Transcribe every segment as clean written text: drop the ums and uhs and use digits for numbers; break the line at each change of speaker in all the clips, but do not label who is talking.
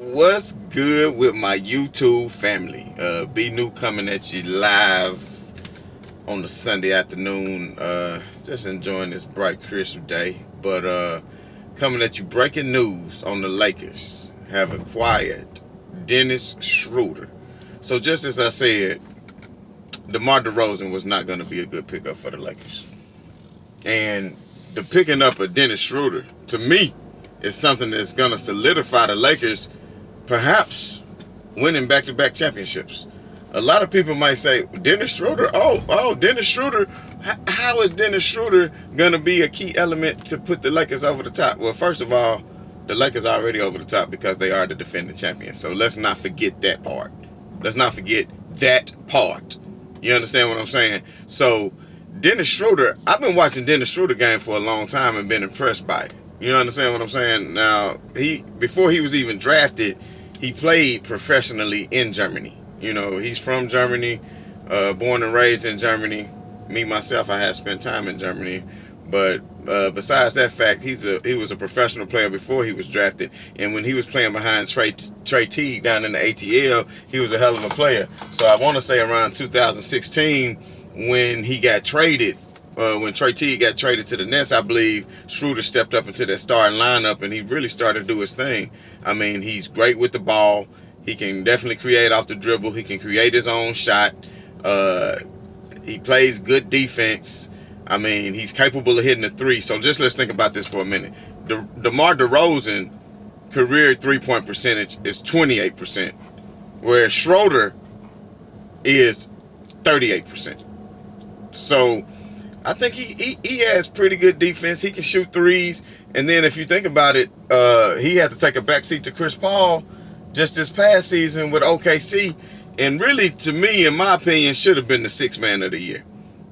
What's good with my YouTube family? B New coming at you live on the Sunday afternoon. Just enjoying this bright, crisp day. But coming at you, breaking news on the Lakers have acquired Dennis Schröder. So just as I said, DeMar DeRozan was not going to be a good pickup for the Lakers. And the picking up of Dennis Schröder, to me, is something that's going to solidify the Lakers perhaps winning back-to-back championships. A lot of people might say, Dennis Schröder, Dennis Schröder, how is Dennis Schröder going to be a key element to put the Lakers over the top? Well, first of all, the Lakers are already over the top because they are the defending champions. So let's not forget that part. Let's not forget that part. You understand what I'm saying? So Dennis Schröder, I've been watching Dennis Schröder game for a long time and been impressed by it. You understand what I'm saying? Now, before he was even drafted, he played professionally in Germany. You know, he's from Germany, born and raised in Germany. Me, myself, I have spent time in Germany. But besides that fact, he was a professional player before he was drafted. And when he was playing behind Trey Teague down in the ATL, he was a hell of a player. So I want to say around 2016 when he got traded, when Trey Teague got traded to the Nets, I believe Schröder stepped up into that starting lineup and he really started to do his thing. I mean, he's great with the ball. He can definitely create off the dribble. He can create his own shot. He plays good defense. I mean, he's capable of hitting the three. So just let's think about this for a minute. DeMar DeRozan career three-point percentage is 28%, whereas Schröder is 38%. So I think he has pretty good defense. He can shoot threes. And then if you think about it, he had to take a backseat to Chris Paul just this past season with OKC. And really, to me, in my opinion, should have been the sixth man of the year.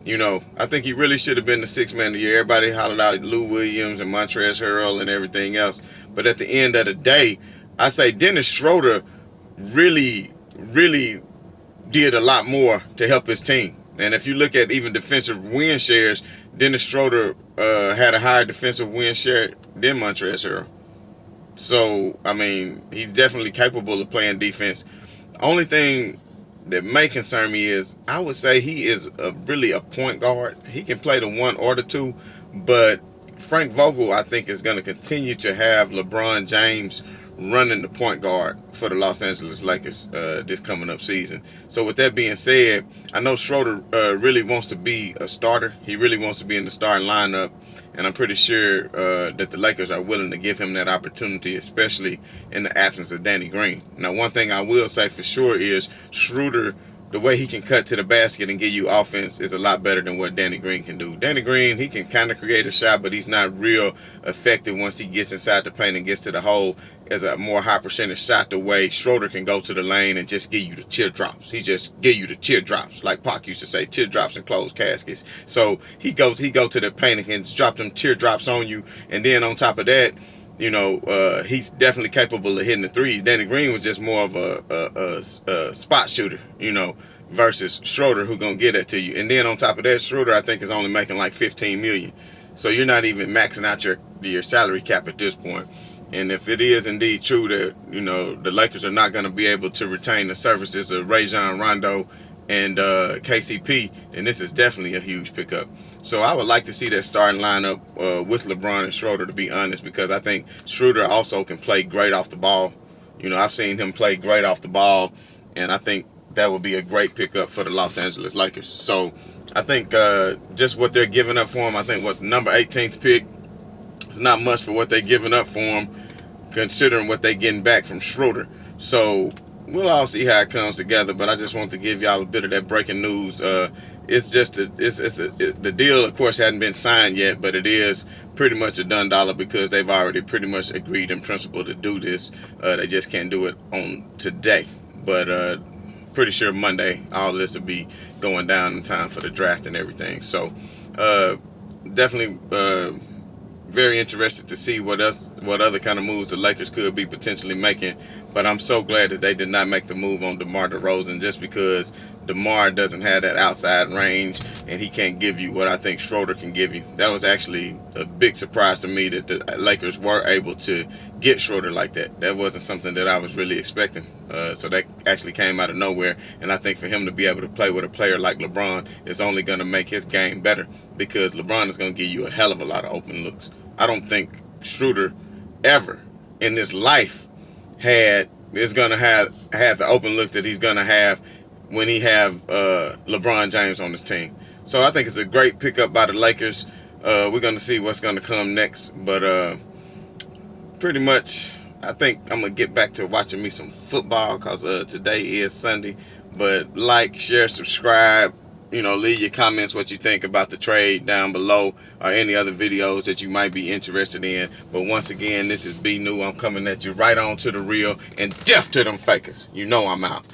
You know, I think he really should have been the sixth man of the year. Everybody hollered out Lou Williams and Montrezl Harrell and everything else. But at the end of the day, I say Dennis Schröder really did a lot more to help his team. And if you look at even defensive win shares, Dennis Schröder had a higher defensive win share than Montrezl Harrell. So, I mean, he's definitely capable of playing defense. Only thing that may concern me is I would say he is really a point guard. He can play the one or the two, but Frank Vogel, I think, is going to continue to have LeBron James running the point guard for the Los Angeles Lakers this coming up season. So with that being said, I know Schröder really wants to be a starter. He really wants to be in the starting lineup, and I'm pretty sure that the Lakers are willing to give him that opportunity, especially in the absence of Danny Green. Now, one thing I will say for sure is Schröder, the way he can cut to the basket and give you offense is a lot better than what Danny Green can do. Danny Green, he can kind of create a shot, but he's not real effective once he gets inside the paint and gets to the hole as a more high percentage shot. The way Schröder can go to the lane and just give you the teardrops. He just give you the teardrops, like Pac used to say, teardrops and closed caskets. So he go to the paint and can drop them teardrops on you, and then on top of that, you know, he's definitely capable of hitting the threes. Danny Green was just more of a spot shooter, you know, versus Schröder, who gonna get that to you. And then on top of that, Schröder, I think, is only making like $15 million. So you're not even maxing out your salary cap at this point. And if it is indeed true that, you know, the Lakers are not going to be able to retain the services of Rajon Rondo and KCP, then this is definitely a huge pickup. So I would like to see that starting lineup with LeBron and Schröder, to be honest, because I think Schröder also can play great off the ball. You know, I've seen him play great off the ball, and I think that would be a great pickup for the Los Angeles Lakers. So I think just what they're giving up for him, I think what the number 18th pick is not much for what they're giving up for him, considering what they're getting back from Schröder. So we'll all see how it comes together, but I just want to give y'all a bit of that breaking news. It's just the deal, of course, hadn't been signed yet, but it is pretty much a done dollar because they've already pretty much agreed in principle to do this. They just can't do it on today, but pretty sure Monday all this will be going down in time for the draft and everything. So definitely very interested to see what other kind of moves the Lakers could be potentially making. But I'm so glad that they did not make the move on DeMar DeRozan, just because DeMar doesn't have that outside range, and he can't give you what I think Schröder can give you. That was actually a big surprise to me that the Lakers were able to get Schröder like that. That wasn't something that I was really expecting. So that actually came out of nowhere, and I think for him to be able to play with a player like LeBron is only going to make his game better, because LeBron is going to give you a hell of a lot of open looks. I don't think Schröder ever in his life is going to have the open looks that he's going to have when he have LeBron James on his team. So I think it's a great pickup by the Lakers. We're going to see what's going to come next, but pretty much I think I'm going to get back to watching me some football, because today is Sunday. But like, share, subscribe, leave your comments what you think about the trade down below, or any other videos that you might be interested in. But once again, this is B New. I'm coming at you right on to the real and deaf to them fakers. You know I'm out.